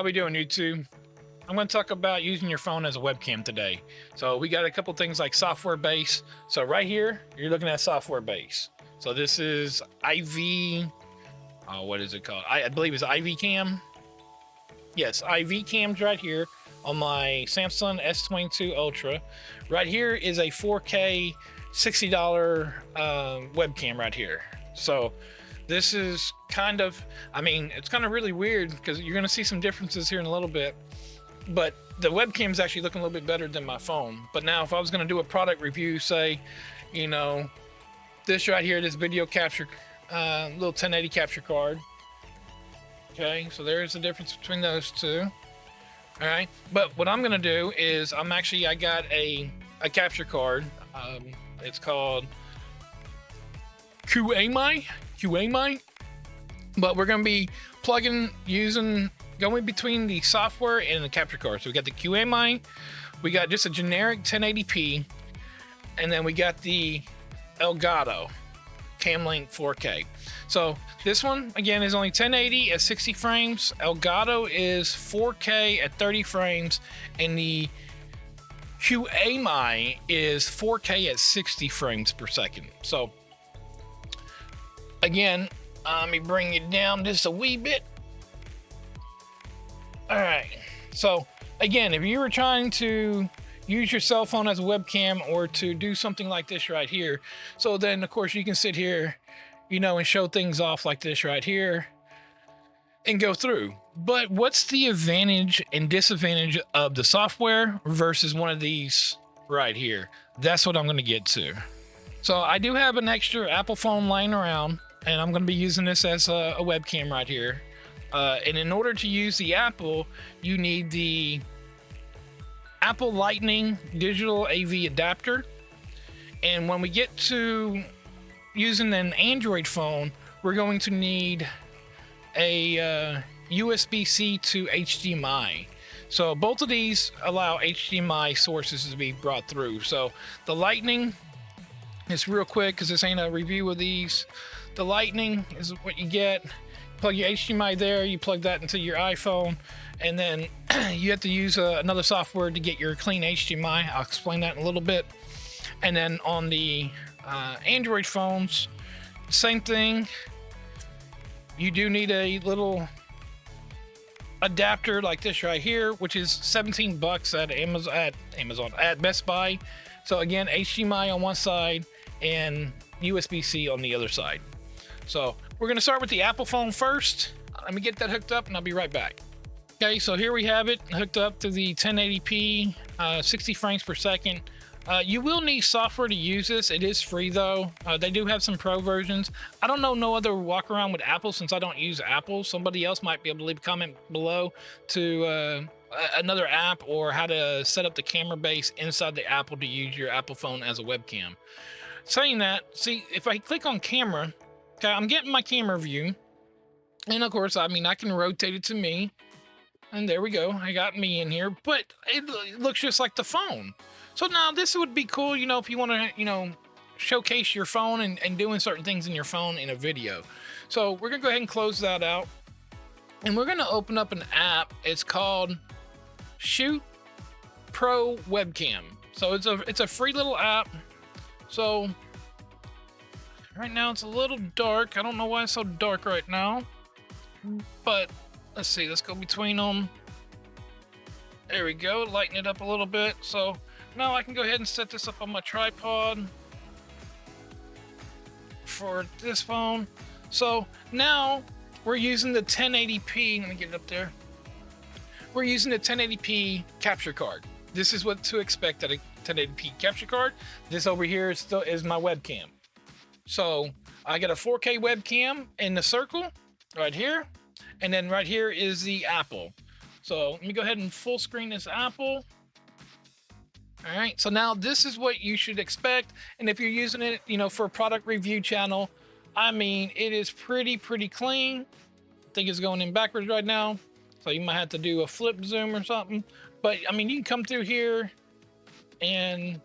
How we doing, YouTube? I'm going to talk about using your phone as a webcam today. So we got a couple things like software base. So right here, you're looking at software base. So this is IV. What is it called? I believe it's IV Cam. Yes, IV Cam's right here on my Samsung S22 Ultra. Right here is a 4K $60 webcam right here. So this is kind of, it's kind of really weird because you're going to see some differences here in a little bit, but the webcam is actually looking a little bit better than my phone. But now if I was going to do a product review, say, this right here, this video capture, little 1080 capture card. Okay, so there's the difference between those two. All right, but what I'm going to do is I got a capture card. It's called QAMI, but we're going to be going between the software and the capture card. So we got the QAMI, we got just a generic 1080p, and then we got the Elgato Camlink 4K. So this one again is only 1080 at 60 frames. Elgato is 4K at 30 frames, and the QAMI is 4K at 60 frames per second. So again, let me bring it down just a wee bit. All right. So again, if you were trying to use your cell phone as a webcam or to do something like this right here, so then of course you can sit here, and show things off like this right here and go through. But what's the advantage and disadvantage of the software versus one of these right here? That's what I'm going to get to. So I do have an extra Apple phone lying around, and I'm going to be using this as a webcam right here. And in order to use the Apple, you need the Apple Lightning digital AV adapter. And when we get to using an Android phone, we're going to need a USB-C to HDMI. So both of these allow HDMI sources to be brought through. So the Lightning is real quick because this ain't a review of these. The Lightning is what you get. Plug your HDMI there, you plug that into your iPhone, and then you have to use another software to get your clean HDMI. I'll explain that in a little bit. And then on the Android phones, same thing. You do need a little adapter like this right here, which is $17 at Best Buy. So again, HDMI on one side and USB-C on the other side. So we're going to start with the Apple phone first. Let me get that hooked up and I'll be right back. Okay, so here we have it hooked up to the 1080p, 60 frames per second. You will need software to use this. It is free though. They do have some pro versions. I don't know no other walk around with Apple since I don't use Apple. Somebody else might be able to leave a comment below to another app or how to set up the camera base inside the Apple to use your Apple phone as a webcam. Saying that, see, if I click on camera, okay, I'm getting my camera view. And of course, I can rotate it to me. And there we go. I got me in here, but it looks just like the phone. So now this would be cool, if you want to, showcase your phone and doing certain things in your phone in a video. So we're going to go ahead and close that out. And we're going to open up an app. It's called Shoot Pro Webcam. So it's a free little app. So right now it's a little dark. I don't know why it's so dark right now. But let's see. Let's go between them. There we go. Lighten it up a little bit. So now I can go ahead and set this up on my tripod for this phone. So now we're using the 1080p. Let me get it up there. We're using the 1080p capture card. This is what to expect at a 1080p capture card. This over here is my webcam. So I got a 4K webcam in the circle right here. And then right here is the Apple. So let me go ahead and full screen this Apple. All right, so now this is what you should expect. And if you're using it, for a product review channel, it is pretty clean. I think it's going in backwards right now. So you might have to do a flip zoom or something. But you can come through here and,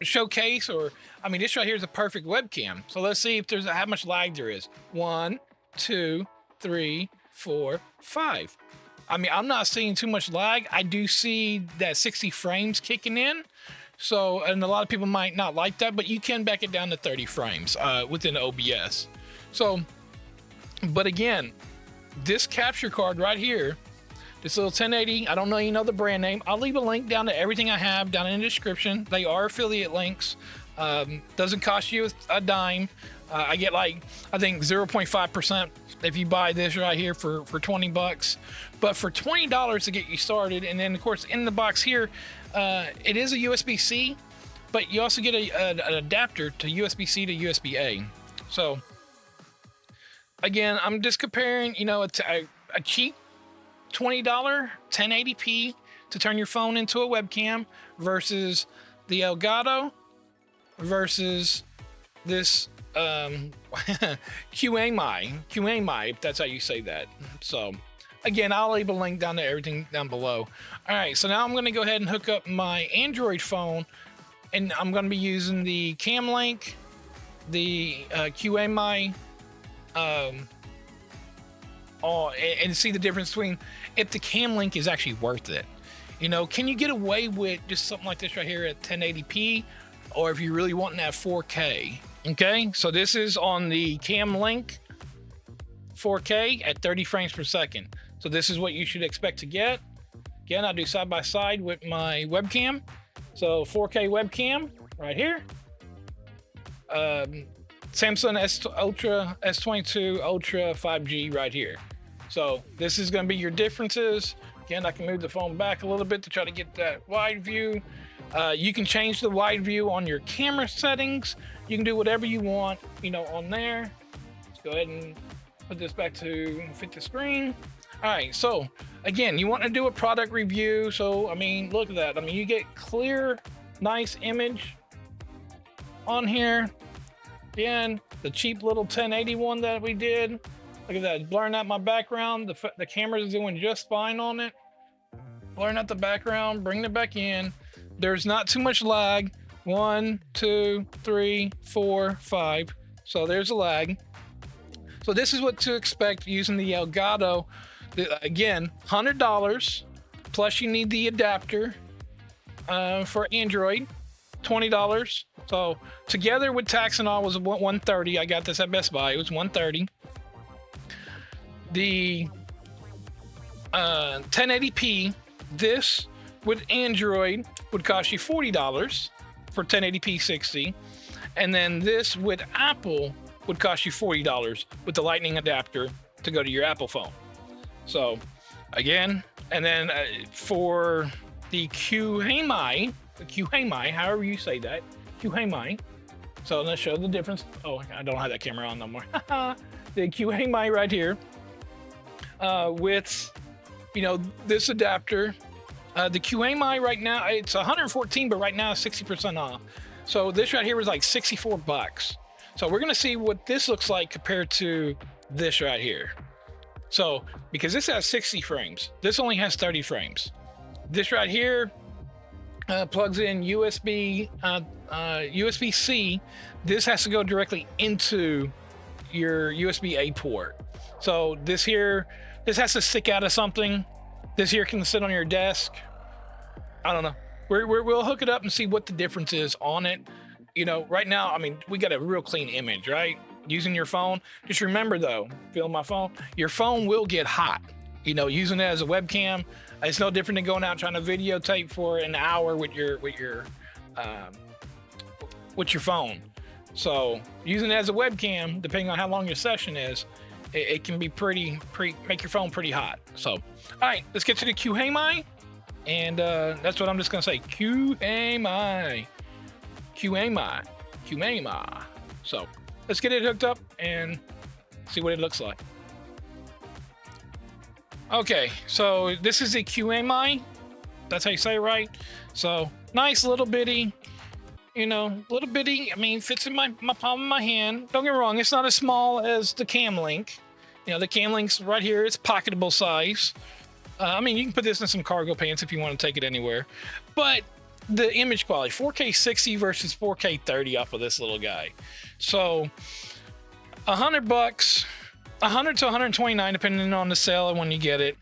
showcase, or, this right here is a perfect webcam. So let's see if how much lag there is. 1, 2, 3, 4, 5. I mean, I'm not seeing too much lag. I do see that 60 frames kicking in. So, and a lot of people might not like that, but you can back it down to 30 frames within OBS. So, but again, this capture card right here, this little 1080, I don't know, you know the brand name. I'll leave a link down to everything I have down in the description. They are affiliate links. Doesn't cost you a dime. I get like, I think 0.5% if you buy this right here for 20 bucks. But for $20 to get you started, and then of course in the box here, it is a USB-C, but you also get an adapter to USB-C to USB-A. So again, I'm just comparing, you know, a cheap $20 1080p to turn your phone into a webcam versus the Elgato versus this QAMI, if that's how you say that. So again, I'll leave a link down to everything down below. All right, so now I'm going to go ahead and hook up my Android phone, and I'm going to be using the Cam Link, the QAMI, and see the difference between if the Cam Link is actually worth it. You know, can you get away with just something like this right here at 1080p, or if you really want that 4K? Okay, so this is on the Cam Link 4K at 30 frames per second. So this is what you should expect to get. Again, I'll do side by side with my webcam. So 4K webcam right here. Samsung S22 Ultra 5G right here. So this is going to be your differences. Again, I can move the phone back a little bit to try to get that wide view. You can change the wide view on your camera settings. You can do whatever you want, you know, on there. Let's go ahead and put this back to fit the screen. All right, so again, you want to do a product review. So, I mean, look at that. I mean, you get clear, nice image on here. Again, the cheap little 1080 one that we did. Look at that, blurring out my background. The camera's doing just fine on it. Blurring out the background, bringing it back in. There's not too much lag. 1, 2, 3, 4, 5. So there's a lag. So this is what to expect using the Elgato. Again, $100 plus you need the adapter for Android, $20. So together with tax and all was $130. I got this at Best Buy. It was $130. The 1080p, this with Android would cost you $40 for 1080p 60, and then this with Apple would cost you $40 with the lightning adapter to go to your Apple phone. So again, and then for the QAMI, however you say that, QAMI. So let's show the difference. Oh, I don't have that camera on no more. The QAMI right here with, you know, this adapter. The QAMI right now, it's 114, but right now it's 60% off. So this right here was like 64 bucks. So we're gonna see what this looks like compared to this right here. So, because this has 60 frames, this only has 30 frames. This right here plugs in USB-C. This has to go directly into your USB-A port. So this has to stick out of something. This here can sit on your desk. I don't know. We'll hook it up and see what the difference is on it. You know, right now, I mean, we got a real clean image, right? Using your phone. Just remember though, feel my phone, your phone will get hot. You know, using it as a webcam, it's no different than going out trying to videotape for an hour with your phone. So using it as a webcam, depending on how long your session is, it can be make your phone pretty hot. So, all right, let's get to the QAMI, and that's what I'm just gonna say. QAMI. So let's get it hooked up and see what it looks like. Okay, so this is the QAMI. That's how you say it, right? So nice little bitty, you know, little bitty. I mean, fits in my palm of my hand. Don't get me wrong, it's not as small as the Cam Link. You know, the Cam Link's right here. It's pocketable size. I mean, you can put this in some cargo pants if you want to take it anywhere. But the image quality, 4K 60 versus 4K 30 off of this little guy. So $100 100 to 129 depending on the sale and when you get it,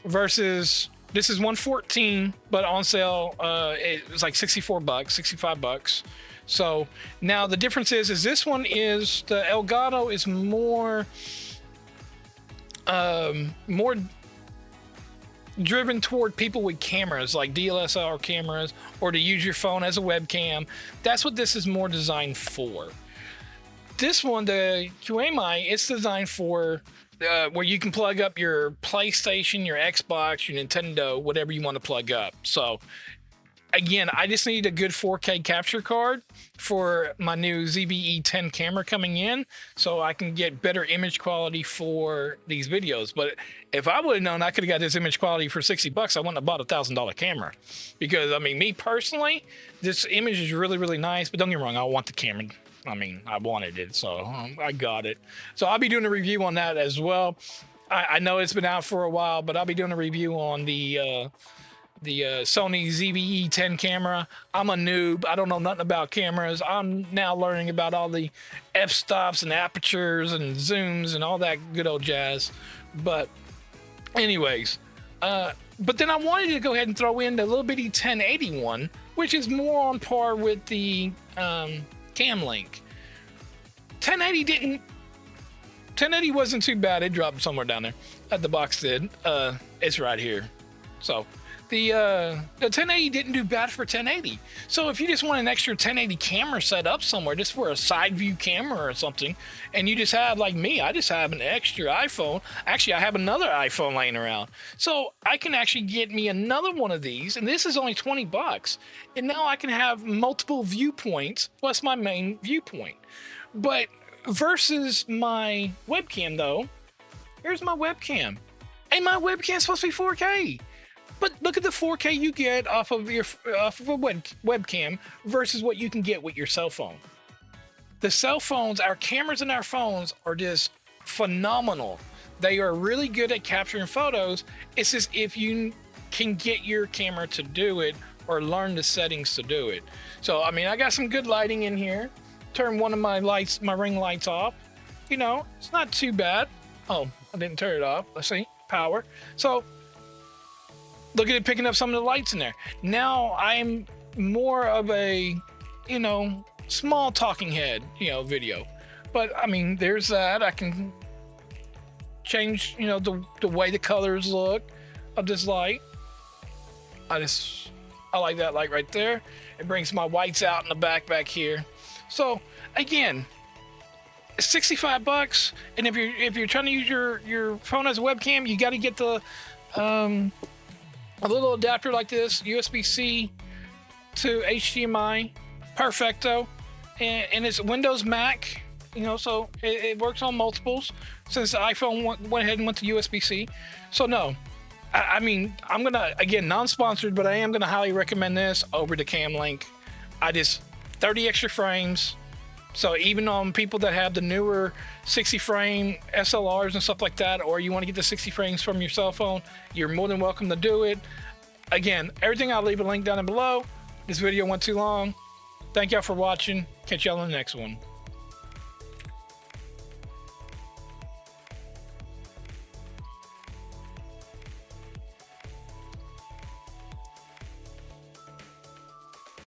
versus this is 114, but on sale it was like 64 bucks, 65 bucks. So now the difference is this one is the Elgato is more more driven toward people with cameras like DSLR cameras, or to use your phone as a webcam. That's what this is more designed for. This one, the QMI, it's designed for where you can plug up your PlayStation, your Xbox, your Nintendo, whatever you want to plug up. So again, I just need a good 4K capture card for my new ZBE10 camera coming in, so I can get better image quality for these videos. But if I would have known I could have got this image quality for 60 bucks, I wouldn't have bought a $1,000 camera. Because I mean, me personally, this image is really, really nice, but don't get me wrong, I want the camera. I mean, I wanted it, so I got it. So I'll be doing a review on that as well. I know it's been out for a while, but I'll be doing a review on the Sony ZV-E10 camera. I'm a noob. I don't know nothing about cameras. I'm now learning about all the f-stops and apertures and zooms and all that good old jazz. But anyways, but then I wanted to go ahead and throw in the little bitty 1080 one, which is more on par with the Cam Link. 1080 wasn't too bad. It dropped somewhere down there. The box did. It's right here. So the 1080 didn't do bad for 1080. So if you just want an extra 1080 camera set up somewhere, just for a side view camera or something, and you just have, like me, I just have an extra iPhone. Actually, I have another iPhone laying around, so I can actually get me another one of these, and this is only 20 bucks, and now I can have multiple viewpoints plus my main viewpoint. But versus my webcam, though, here's my webcam, and my webcam's supposed to be 4K. But look at the 4K you get off of a webcam versus what you can get with your cell phone. The cell phones, our cameras in our phones are just phenomenal. They are really good at capturing photos. It's just if you can get your camera to do it or learn the settings to do it. So, I mean, I got some good lighting in here. Turn one of my lights, my ring lights off. You know, it's not too bad. Oh, I didn't turn it off. Let's see, power. So, look at it picking up some of the lights in there. Now I'm more of a, you know, small talking head, you know, video. But I mean, there's that. I can change, you know, the way the colors look of this light. I like that light right there. It brings my whites out in the back here. So again, 65 bucks. And if you're trying to use your phone as a webcam, you got to get the a little adapter like this, USB-C to HDMI, perfecto, and it's Windows Mac, you know, so it works on multiples. Since the iPhone went ahead and went to USB-C, so no, I mean, I'm gonna, again, non-sponsored, but I am gonna highly recommend this over the Cam Link. 30 extra frames. So even on people that have the newer 60 frame SLRs and stuff like that, or you want to get the 60 frames from your cell phone, you're more than welcome to do it. Again, everything, I'll leave a link down below. This video went too long. Thank y'all for watching. Catch y'all in the next one.